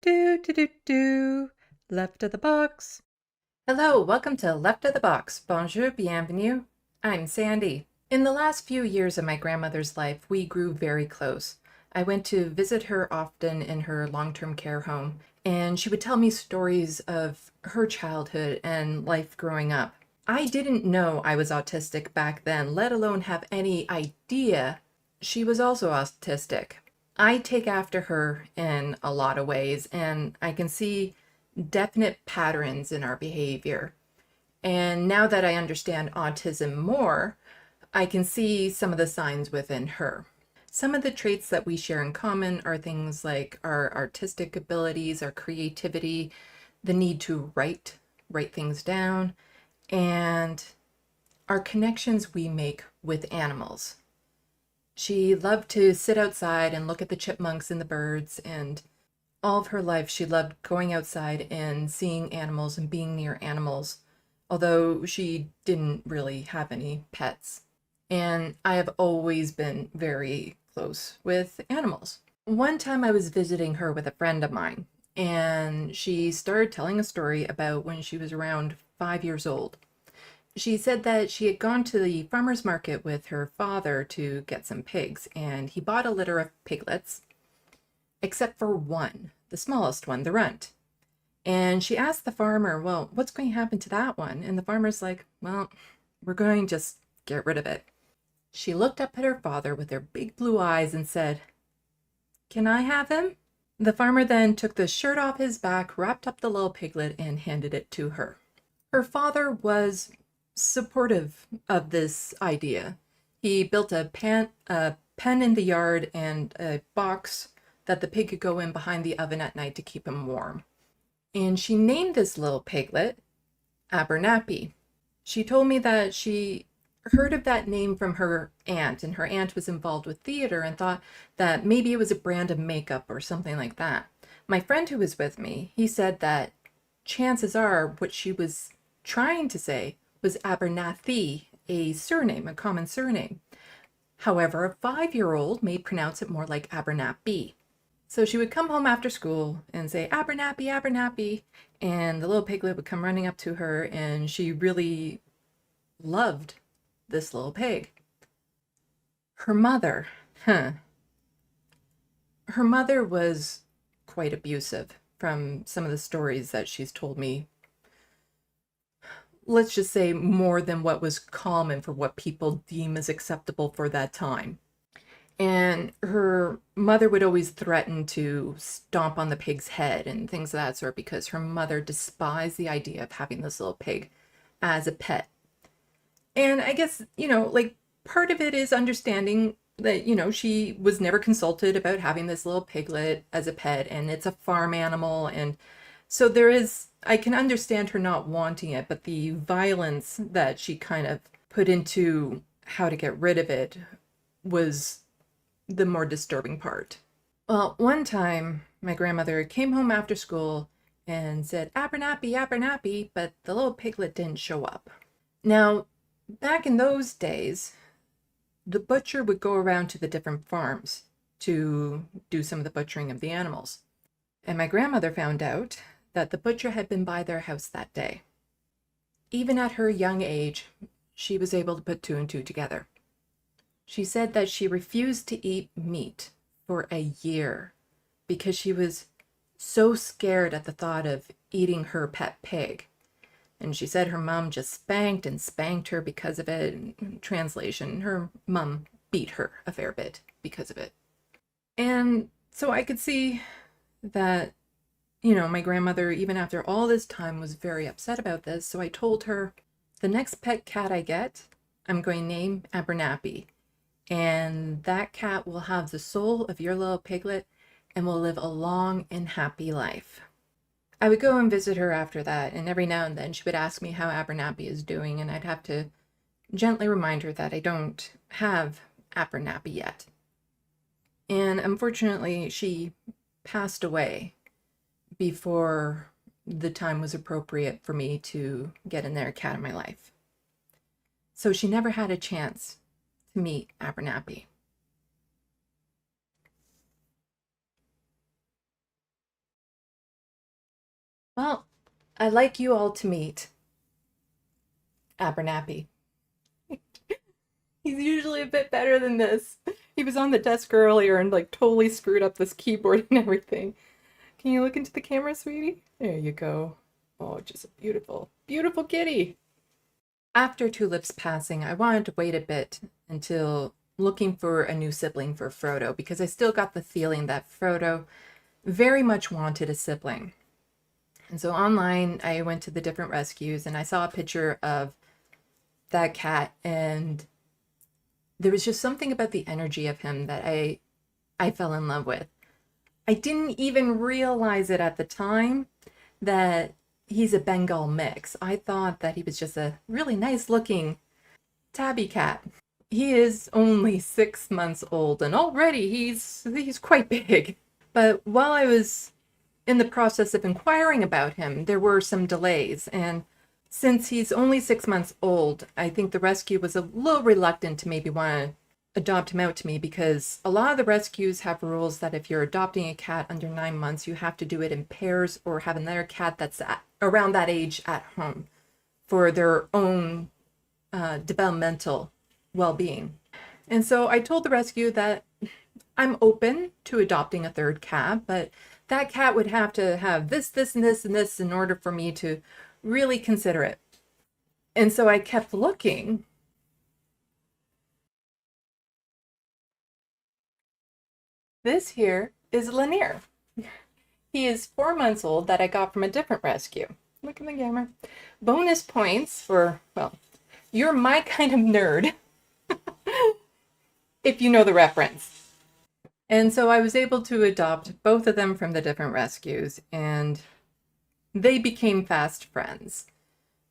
Do, do, do, do. Left of the box. Hello, welcome to Left of the Box. Bonjour, bienvenue. I'm Sandy. In the last few years of my grandmother's life, we grew very close. I went to visit her often in her long-term care home, and she would tell me stories of her childhood and life growing up. I didn't know I was autistic back then, let alone have any idea she was also autistic. I take after her in a lot of ways, and I can see definite patterns in our behavior. And now that I understand autism more, I can see some of the signs within her. Some of the traits that we share in common are things like our artistic abilities, our creativity, the need to write things down, and our connections we make with animals. She loved to sit outside and look at the chipmunks and the birds, and all of her life she loved going outside and seeing animals and being near animals, although she didn't really have any pets. And I have always been very close with animals. One time I was visiting her with a friend of mine, and she started telling a story about when she was around 5 years old. She said that she had gone to the farmer's market with her father to get some pigs, and he bought a litter of piglets, except for one, the smallest one, the runt. And she asked the farmer, well, what's going to happen to that one? And the farmer's like, well, we're going to just get rid of it. She looked up at her father with her big blue eyes and said, can I have him? The farmer then took the shirt off his back, wrapped up the little piglet, and handed it to her. Her father was supportive of this idea. He built a pen in the yard and a box that the pig could go in behind the oven at night to keep him warm. And she named this little piglet Abernapbie. She told me that she heard of that name from her aunt, and her aunt was involved with theater and thought that maybe it was a brand of makeup or something like that. My friend who was with me, he said that chances are what she was trying to say was Abernathy, a surname, a common surname. However, a 5-year-old may pronounce it more like Abernapbie. So she would come home after school and say, Abernapbie, Abernapbie, and the little piglet would come running up to her, and she really loved this little pig. Her mother, her mother was quite abusive from some of the stories that she's told me. Let's just say more than what was common for what people deem as acceptable for that time. And her mother would always threaten to stomp on the pig's head and things of that sort because her mother despised the idea of having this little pig as a pet. And I guess, like part of it is understanding that, she was never consulted about having this little piglet as a pet, and it's a farm animal. And so I can understand her not wanting it, but the violence that she kind of put into how to get rid of it was the more disturbing part. Well, one time my grandmother came home after school and said, Abernapbie, Abernapbie, but the little piglet didn't show up. Now, back in those days, the butcher would go around to the different farms to do some of the butchering of the animals. And my grandmother found out that the butcher had been by their house that day. Even at her young age, she was able to put two and two together. She said that she refused to eat meat for a year because she was so scared at the thought of eating her pet pig. And she said her mom just spanked and spanked her because of it. In translation, her mom beat her a fair bit because of it. And so I could see that, my grandmother, even after all this time, was very upset about this. So I told her, the next pet cat I get, I'm going to name Abernapbie. And that cat will have the soul of your little piglet and will live a long and happy life. I would go and visit her after that, and every now and then she would ask me how Abernapbie is doing, and I'd have to gently remind her that I don't have Abernapbie yet. And unfortunately, she passed away before the time was appropriate for me to get another cat in my life. So she never had a chance to meet Abernapbie. Well, I'd like you all to meet Abernapbie. He's usually a bit better than this. He was on the desk earlier and like totally screwed up this keyboard and everything. Can you look into the camera, sweetie? There you go. Oh, just a beautiful, beautiful kitty. After Tulip's passing, I wanted to wait a bit until looking for a new sibling for Frodo because I still got the feeling that Frodo very much wanted a sibling. And so online, I went to the different rescues and I saw a picture of that cat, and there was just something about the energy of him that I fell in love with. I didn't even realize it at the time that he's a Bengal mix. I thought that he was just a really nice looking tabby cat. He is only 6 months old and already he's quite big. But while I was in the process of inquiring about him, there were some delays, and since he's only 6 months old, I think the rescue was a little reluctant to maybe want to adopt him out to me because a lot of the rescues have rules that if you're adopting a cat under 9 months, you have to do it in pairs or have another cat that's around that age at home for their own developmental well-being. And so I told the rescue that I'm open to adopting a third cat, but that cat would have to have this, this, and this, and this in order for me to really consider it. And so I kept looking. This here is Lennier. He is 4 months old that I got from a different rescue. Look at the camera. Bonus points for, well, you're my kind of nerd, if you know the reference. And so I was able to adopt both of them from the different rescues, and they became fast friends.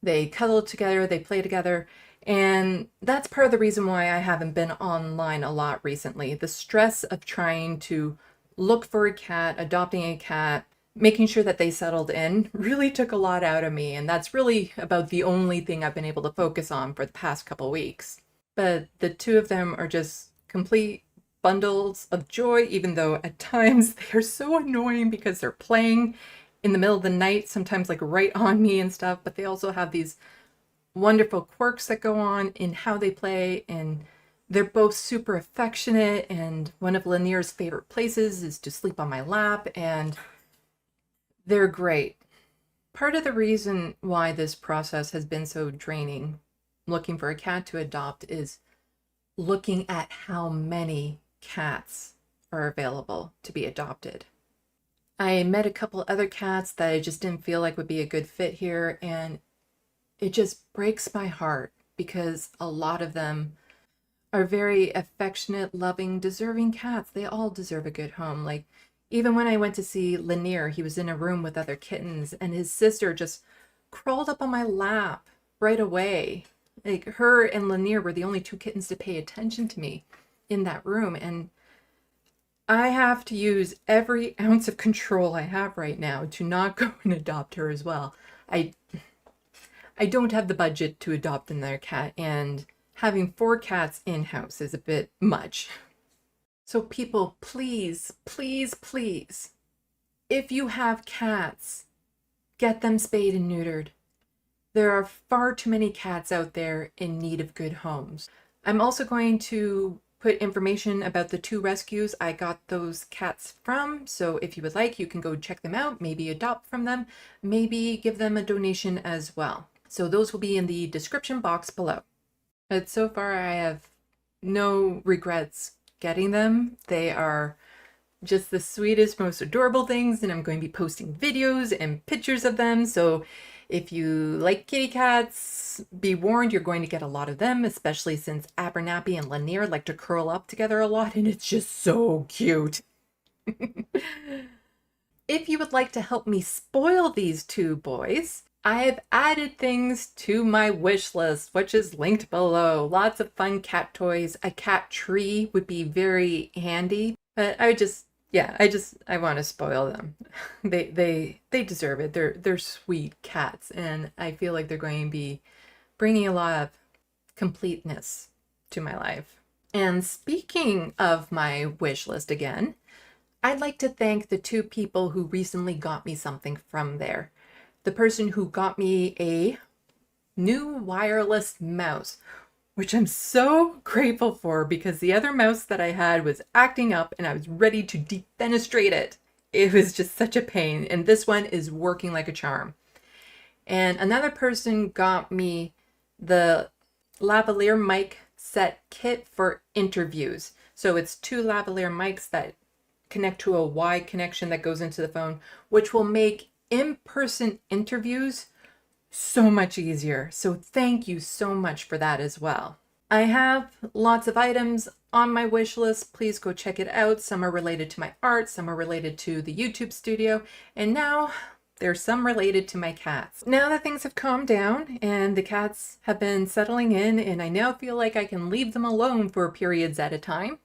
They cuddle together, they play together, and that's part of the reason why I haven't been online a lot recently. The stress of trying to look for a cat, adopting a cat, making sure that they settled in really took a lot out of me, and that's really about the only thing I've been able to focus on for the past couple weeks. But the two of them are just complete bundles of joy, even though at times they are so annoying because they're playing in the middle of the night, sometimes like right on me and stuff, but they also have these wonderful quirks that go on in how they play, and they're both super affectionate, and one of Lennier's favorite places is to sleep on my lap, and they're great. Part of the reason why this process has been so draining, looking for a cat to adopt, is looking at how many cats are available to be adopted. I met a couple other cats that I just didn't feel like would be a good fit here, and it just breaks my heart because a lot of them are very affectionate, loving, deserving cats. They all deserve a good home. Like, even when I went to see Lennier, he was in a room with other kittens, and his sister just crawled up on my lap right away. Like, her and Lennier were the only two kittens to pay attention to me in that room, and I have to use every ounce of control I have right now to not go and adopt her as well. I don't have the budget to adopt another cat, and having 4 cats in-house is a bit much. So people, please, please, please, if you have cats, get them spayed and neutered. There are far too many cats out there in need of good homes. I'm also going to put information about the 2 rescues I got those cats from, so if you would like, you can go check them out, maybe adopt from them, maybe give them a donation as well. So those will be in the description box below. But so far I have no regrets getting them. They are just the sweetest, most adorable things, and I'm going to be posting videos and pictures of them. So if you like kitty cats, be warned, you're going to get a lot of them, especially since Abernapbie and Lennier like to curl up together a lot, and it's just so cute. If you would like to help me spoil these 2 boys, I have added things to my wish list, which is linked below. Lots of fun cat toys. A cat tree would be very handy, but I want to spoil them. They deserve it. They're sweet cats, and I feel like they're going to be bringing a lot of completeness to my life. And speaking of my wish list again, I'd like to thank the 2 people who recently got me something from there. the person who got me a new wireless mouse, which I'm so grateful for because the other mouse that I had was acting up and I was ready to defenestrate it. It was just such a pain, and this one is working like a charm. And another person got me the lavalier mic set kit for interviews. So it's 2 lavalier mics that connect to a Y connection that goes into the phone, which will make in-person interviews so much easier. So thank you so much for that as well. I have lots of items on my wish list. Please go check it out. Some are related to my art, some are related to the YouTube studio, and now there's some related to my cats. Now that things have calmed down and the cats have been settling in and I now feel like I can leave them alone for periods at a time,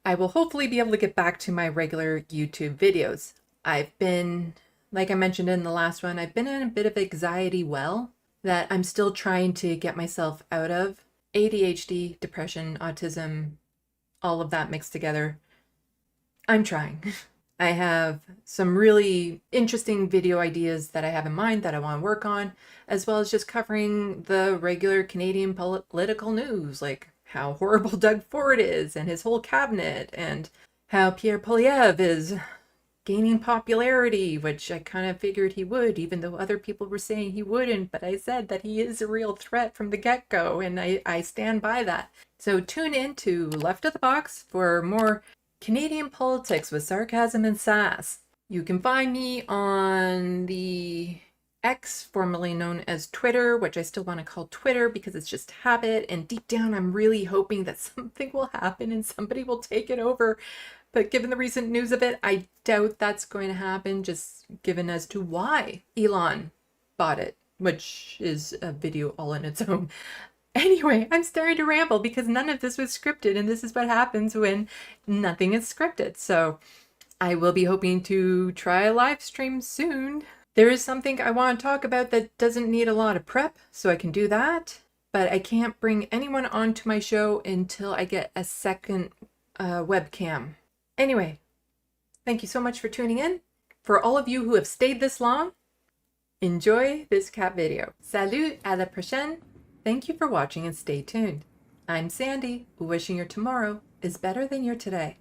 I will hopefully be able to get back to my regular YouTube videos. I've been, like I mentioned in the last one, I've been in a bit of anxiety well that I'm still trying to get myself out of. ADHD, depression, autism, all of that mixed together. I'm trying. I have some really interesting video ideas that I have in mind that I want to work on, as well as just covering the regular Canadian political news, like how horrible Doug Ford is and his whole cabinet, and how Pierre Poilievre is gaining popularity, which I kind of figured he would, even though other people were saying he wouldn't, but I said that he is a real threat from the get-go, and I stand by that. So tune in to Left of the Box for more Canadian politics with sarcasm and sass. You can find me on the X, formerly known as Twitter, which I still want to call Twitter because it's just habit, and deep down I'm really hoping that something will happen and somebody will take it over. But given the recent news of it, I doubt that's going to happen, just given as to why Elon bought it, which is a video all in its own. Anyway, I'm starting to ramble because none of this was scripted, and this is what happens when nothing is scripted. So I will be hoping to try a live stream soon. There is something I want to talk about that doesn't need a lot of prep, so I can do that. But I can't bring anyone onto my show until I get a second webcam. Anyway, thank you so much for tuning in. For all of you who have stayed this long, enjoy this cat video. Salut, à la prochaine. Thank you for watching and stay tuned. I'm Sandy, wishing your tomorrow is better than your today.